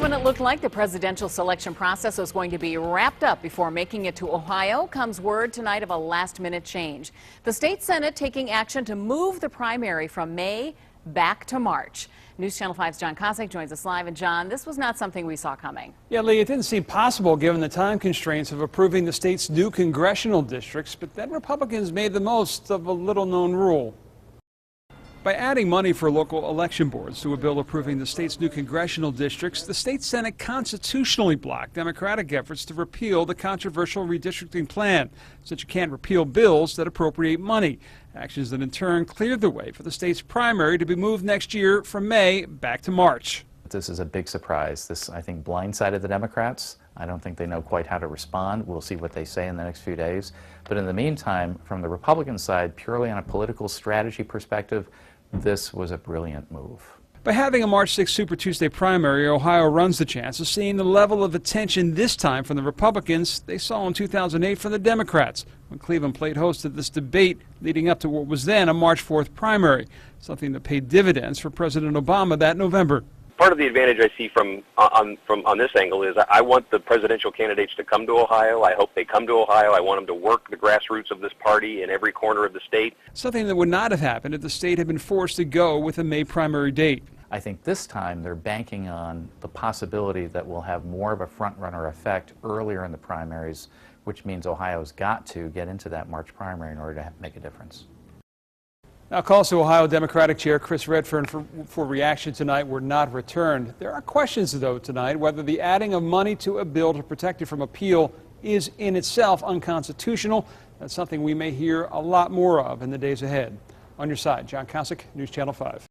when it looked like the presidential selection process was going to be wrapped up before making it to Ohio, comes word tonight of a last-minute change. The state Senate taking action to move the primary from May back to March. News Channel 5's John Kosick joins us live. And John, this was not something we saw coming. Yeah, Lee, it didn't seem possible given the time constraints of approving the state's new congressional districts, but then Republicans made the most of a little-known rule. By adding money for local election boards to a bill approving the state's new congressional districts, the state Senate constitutionally blocked Democratic efforts to repeal the controversial redistricting plan, since you can't repeal bills that appropriate money. Actions that in turn cleared the way for the state's primary to be moved next year from May back to March. This is a big surprise. This, I think, blindsided the Democrats. I don't think they know quite how to respond. We'll see what they say in the next few days. But in the meantime, from the Republican side, purely on a political strategy perspective, this was a brilliant move. By having a March 6 Super Tuesday primary, Ohio runs the chance of seeing the level of attention this time from the Republicans they saw in 2008 from the Democrats, when Cleveland played host to this debate leading up to what was then a March 4th primary, something that paid dividends for President Obama that November. Part of the advantage I see from this angle is I want the presidential candidates to come to Ohio. I hope they come to Ohio. I want them to work the grassroots of this party in every corner of the state. Something that would not have happened if the state had been forced to go with a May primary date. I think this time they're banking on the possibility that we'll have more of a front-runner effect earlier in the primaries, which means Ohio's got to get into that March primary in order to make a difference. Now, calls to Ohio Democratic Chair Chris Redfern for reaction tonight were not returned. There are questions, though, tonight whether the adding of money to a bill to protect it from appeal is in itself unconstitutional. That's something we may hear a lot more of in the days ahead. On your side, John Kosick, News Channel 5.